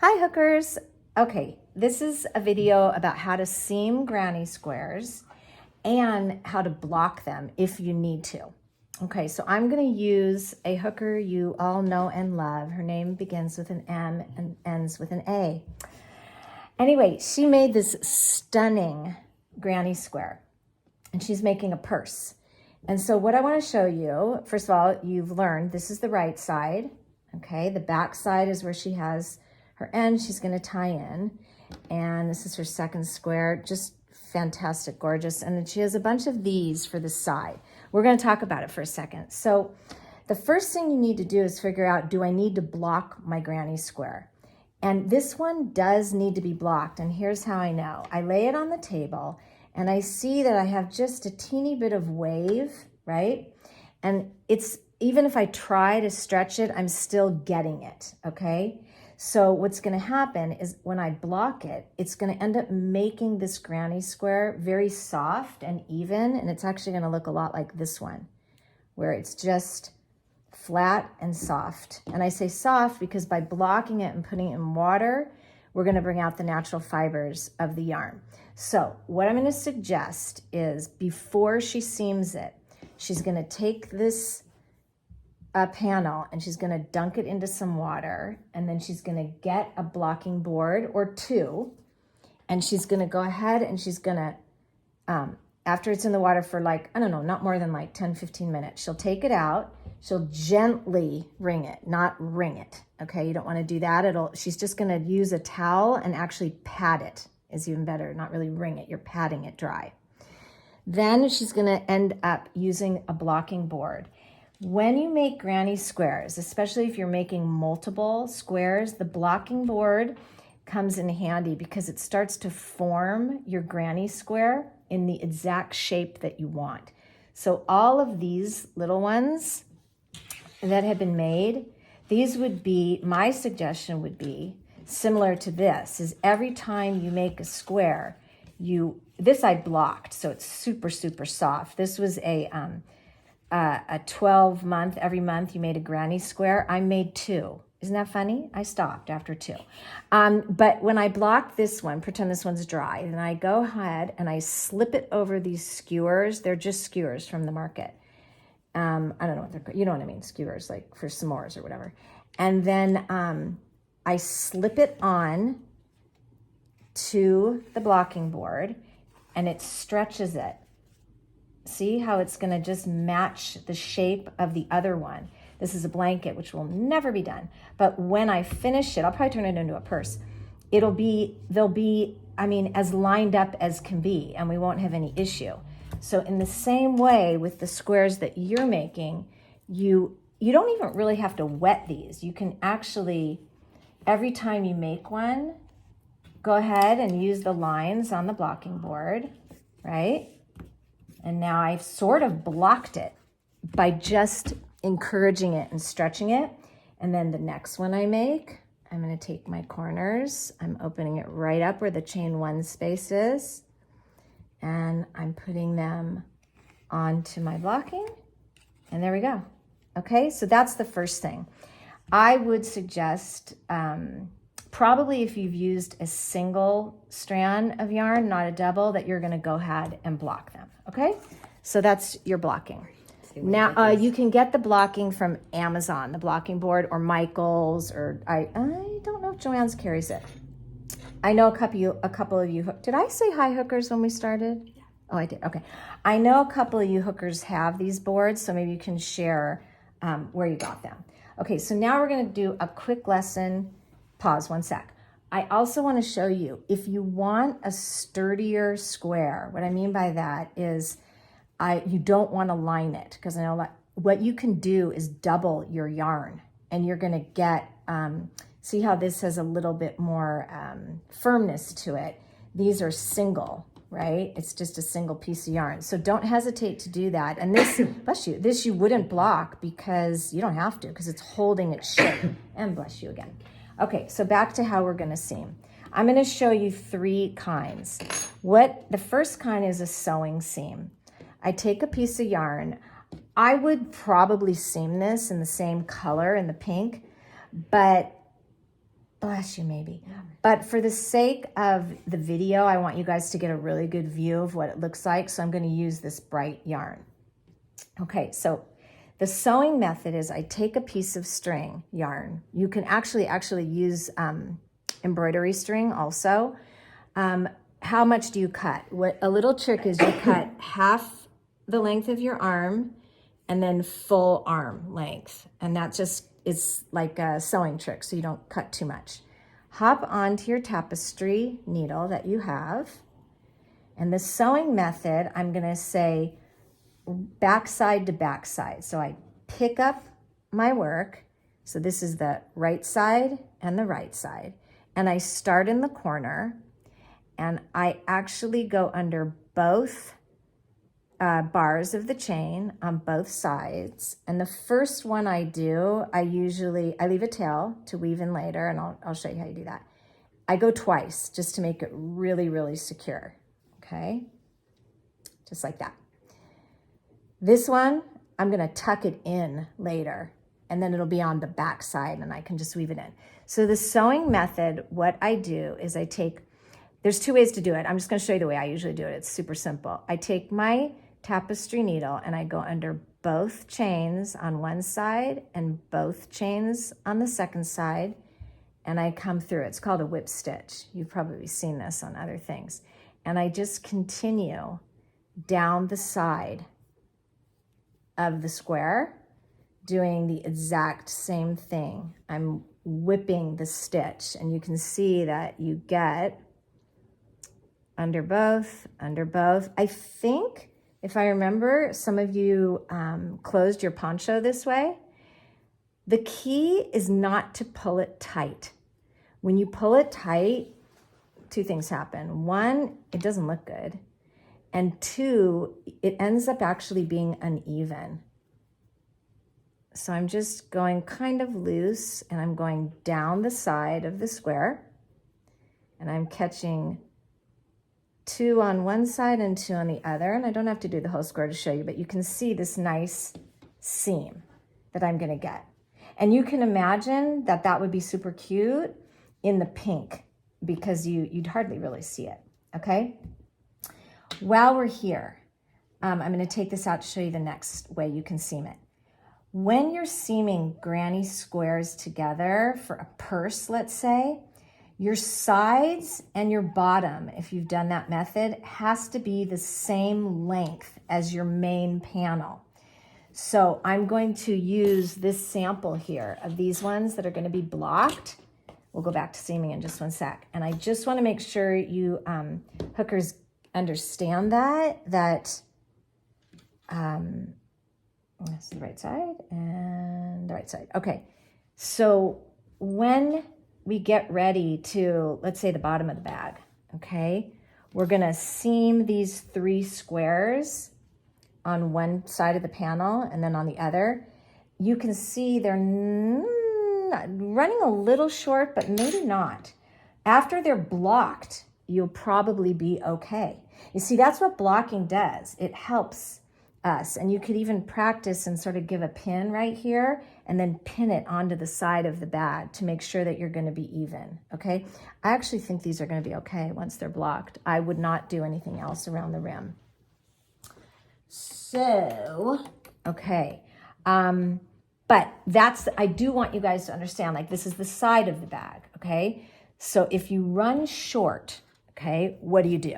Hi hookers. Okay, this is a video about how to seam granny squares and how to block them if you need to. Okay, so I'm going to use a hooker you all know and love. Her name begins with an M and ends with an A. Anyway, she made this stunning granny square and she's making a purse. And so what I want to show you, first of all, you've learned this is the right side. Okay, the back side is where she has her end she's going to tie in, and this is her second square. Just fantastic, gorgeous. And then she has a bunch of these for the side. We're going to talk about it for a second. So the first thing you need to do is figure out, do I need to block my granny square? And this one does need to be blocked, and here's how I know. I lay it on the table and I see that I have just a teeny bit of wave, right? And it's, even if I try to stretch it, I'm still getting it, okay? So what's going to happen is when I block it, it's going to end up making this granny square very soft and even, and it's actually going to look a lot like this one, where it's just flat and soft. And I say soft because by blocking it and putting it in water, we're going to bring out the natural fibers of the yarn. So what I'm going to suggest is, before she seams it, she's going to take this panel and she's going to dunk it into some water, and then she's going to get a blocking board or two, and she's going to go ahead and she's going to, after it's in the water for like, I don't know, not more than like 10-15 minutes, she'll take it out, she'll gently wring it, not wring it, okay? You don't want to do that. She's just going to use a towel and actually pat it, is even better, not really wring it, you're patting it dry. Then she's going to end up using a blocking board. When you make granny squares, especially if you're making multiple squares, the blocking board comes in handy because it starts to form your granny square in the exact shape that you want. So all of these little ones that have been made, these would be, my suggestion would be similar to this, is every time you make a square, this I blocked, so it's super, super soft. This was a 12-month, every month you made a granny square. I made 2. Isn't that funny? I stopped after 2. But when I blocked this one, pretend this one's dry, then I go ahead and I slip it over these skewers. They're just skewers from the market. I don't know what they're called. You know what I mean? Skewers, like for s'mores or whatever. And then I slip it on to the blocking board and it stretches it. See how it's going to just match the shape of the other one. This is a blanket, which will never be done. But when I finish it, I'll probably turn it into a purse. They'll be, I mean, as lined up as can be, and we won't have any issue. So in the same way with the squares that you're making, you don't even really have to wet these. You can actually, every time you make one, go ahead and use the lines on the blocking board, right? And now I've sort of blocked it by just encouraging it and stretching it. And then the next one I make, I'm going to take my corners. I'm opening it right up where the chain 1 space is. And I'm putting them onto my blocking. And there we go. Okay, so that's the first thing. I would suggest, probably if you've used a single strand of yarn, not a double, that you're going to go ahead and block them. Okay, so that's your blocking. Now you can get the blocking from Amazon, the blocking board, or Michael's, or I don't know if Joann's carries it. I know a couple of you. Did I say hi hookers when we started? Yeah. Oh, I did. Okay. I know a couple of you hookers have these boards, so maybe you can share where you got them. Okay, so now we're going to do a quick lesson. Pause 1 sec. I also want to show you, if you want a sturdier square, what I mean by that is you don't want to line it, because I know what you can do is double your yarn, and you're going to get, see how this has a little bit more firmness to it. These are single, right? It's just a single piece of yarn. So don't hesitate to do that. And this, bless you, this you wouldn't block because you don't have to, because it's holding its shape. And bless you again. Okay, so back to how we're going to seam. I'm going to show you 3 kinds. The first kind is a sewing seam. I take a piece of yarn. I would probably seam this in the same color, in the pink, but Bless you, maybe. But for the sake of the video, I want you guys to get a really good view of what it looks like. So I'm going to use this bright yarn. Okay, so the sewing method is I take a piece of string yarn. You can actually use embroidery string also. How much do you cut? What a little trick is, you cut half the length of your arm and then full arm length. And that just is like a sewing trick, so you don't cut too much. Hop onto your tapestry needle that you have. And the sewing method, I'm gonna say backside to backside. So I pick up my work. So this is the right side and the right side. And I start in the corner, and I actually go under both bars of the chain on both sides. And the first one I do, I leave a tail to weave in later, and I'll show you how you do that. I go twice just to make it really, really secure, okay? Just like that. This one, I'm gonna tuck it in later, and then it'll be on the back side, and I can just weave it in. So the sewing method, what I do is there's two ways to do it. I'm just gonna show you the way I usually do it. It's super simple. I take my tapestry needle and I go under both chains on one side and both chains on the second side, and I come through. It's called a whip stitch. You've probably seen this on other things. And I just continue down the side of the square, doing the exact same thing. I'm whipping the stitch, and you can see that you get under both. I think, if I remember, some of you closed your poncho this way. The key is not to pull it tight. When you pull it tight, two things happen. One, it doesn't look good. And two, it ends up actually being uneven. So I'm just going kind of loose, and I'm going down the side of the square, and I'm catching two on one side and two on the other. And I don't have to do the whole square to show you, but you can see this nice seam that I'm gonna get. And you can imagine that that would be super cute in the pink, because you'd hardly really see it, okay? While we're here, I'm gonna take this out to show you the next way you can seam it. When you're seaming granny squares together for a purse, let's say, your sides and your bottom, if you've done that method, has to be the same length as your main panel. So I'm going to use this sample here of these ones that are going to be blocked. We'll go back to seaming in just one sec. And I just want to make sure you hookers understand that that's the right side and the right side. Okay, so when we get ready to, let's say, the bottom of the bag, okay, we're gonna seam these 3 squares on one side of the panel and then on the other. You can see they're running a little short, but maybe not. After they're blocked, you'll probably be okay. You see, that's what blocking does. It helps us. And you could even practice and sort of give a pin right here and then pin it onto the side of the bag to make sure that you're going to be even, okay? I actually think these are going to be okay once they're blocked. I would not do anything else around the rim. So, okay. But I do want you guys to understand, like, this is the side of the bag, okay? So if you run short, okay, what do?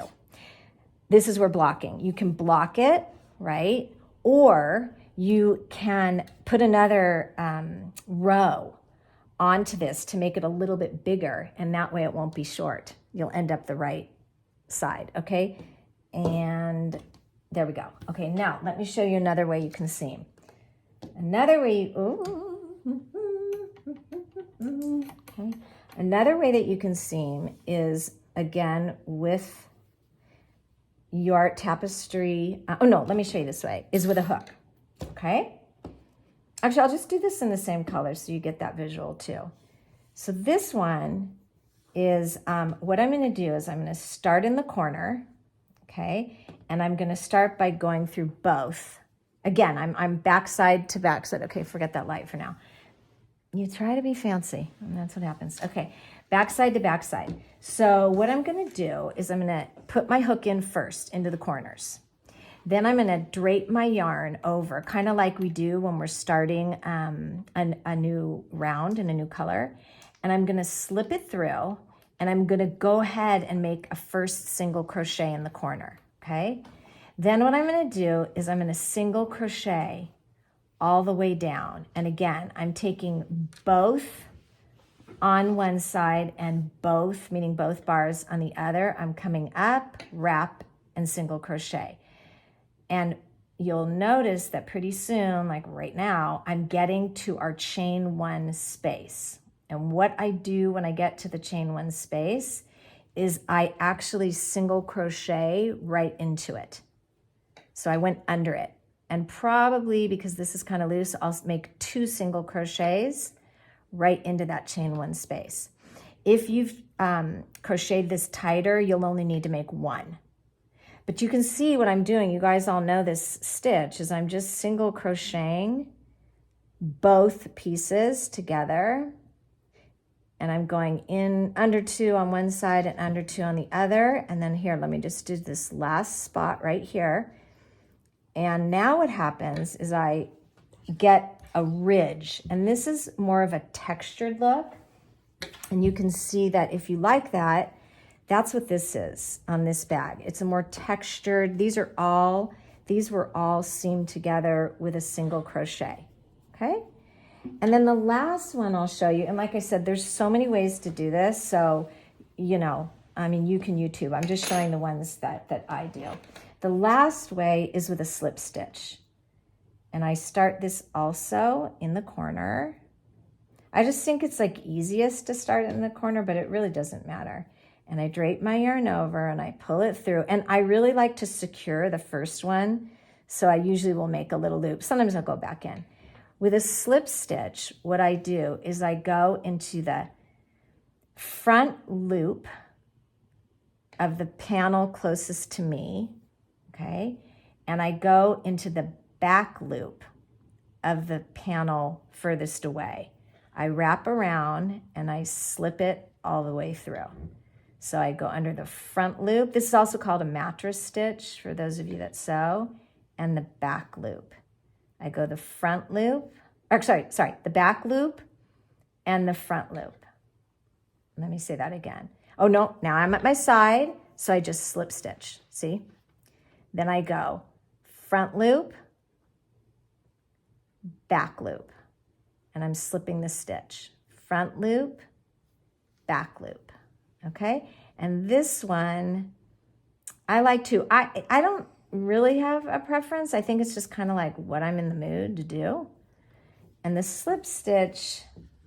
This is where blocking. You can block it, right? Or you can put another row onto this to make it a little bit bigger, and that way it won't be short. You'll end up the right side, okay? And there we go. Okay, now let me show you another way you can seam. Another way, okay. Another way that you can seam is, again, with your tapestry. Let me show you this way, is with a hook, okay? Actually, I'll just do this in the same color so you get that visual too. So this one is, what I'm gonna do is I'm gonna start in the corner, okay? And I'm gonna start by going through both. Again, I'm backside to backside. Okay, forget that light for now. You try to be fancy, and that's what happens. Okay, backside to backside. So what I'm gonna do is I'm gonna put my hook in first into the corners. Then I'm gonna drape my yarn over, kind of like we do when we're starting a new round in a new color. And I'm gonna slip it through, and I'm gonna go ahead and make a first single crochet in the corner, okay? Then what I'm gonna do is I'm gonna single crochet all the way down. And again, I'm taking both on one side and both, meaning both bars on the other. I'm coming up, wrap, and single crochet. And you'll notice that pretty soon, like right now, I'm getting to our chain one space. And what I do when I get to the chain one space is I actually single crochet right into it. So I went under it. And probably because this is kind of loose, I'll make 2 single crochets right into that chain one space. If you've crocheted this tighter, you'll only need to make 1. But you can see what I'm doing. You guys all know this stitch is I'm just single crocheting both pieces together. And I'm going in under 2 on one side and under 2 on the other. And then here, let me just do this last spot right here. And now what happens is I get a ridge. And this is more of a textured look. And you can see that if you like that, that's what this is on this bag. It's a more textured, these were all seamed together with a single crochet, okay? And then the last one I'll show you, and like I said, there's so many ways to do this, so, you know, I mean, you can YouTube. I'm just showing the ones that I do. The last way is with a slip stitch. And I start this also in the corner. I just think it's like easiest to start it in the corner, but it really doesn't matter. And I drape my yarn over and I pull it through. And I really like to secure the first one, so I usually will make a little loop. Sometimes I'll go back in. With a slip stitch, what I do is I go into the front loop of the panel closest to me, okay? And I go into the back loop of the panel furthest away. I wrap around and I slip it all the way through. So I go under the front loop. This is also called a mattress stitch for those of you that sew, and the back loop. I go the front loop, or sorry, the back loop and the front loop. Let me say that again. Oh no, now I'm at my side, so I just slip stitch, see? Then I go front loop, back loop, and I'm slipping the stitch. Front loop, back loop, okay? And this one, I like to, I don't really have a preference. I think it's just kind of like what I'm in the mood to do. And the slip stitch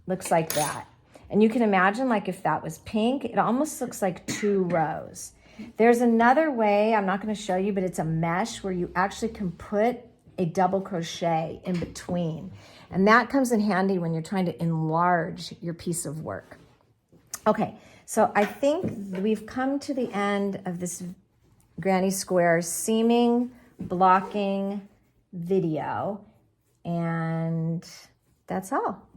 looks like that. And you can imagine, like, if that was pink, it almost looks like 2 rows. There's another way, I'm not going to show you, but it's a mesh where you actually can put a double crochet in between. And that comes in handy when you're trying to enlarge your piece of work. Okay, so I think we've come to the end of this Granny Square seaming, blocking video, and that's all.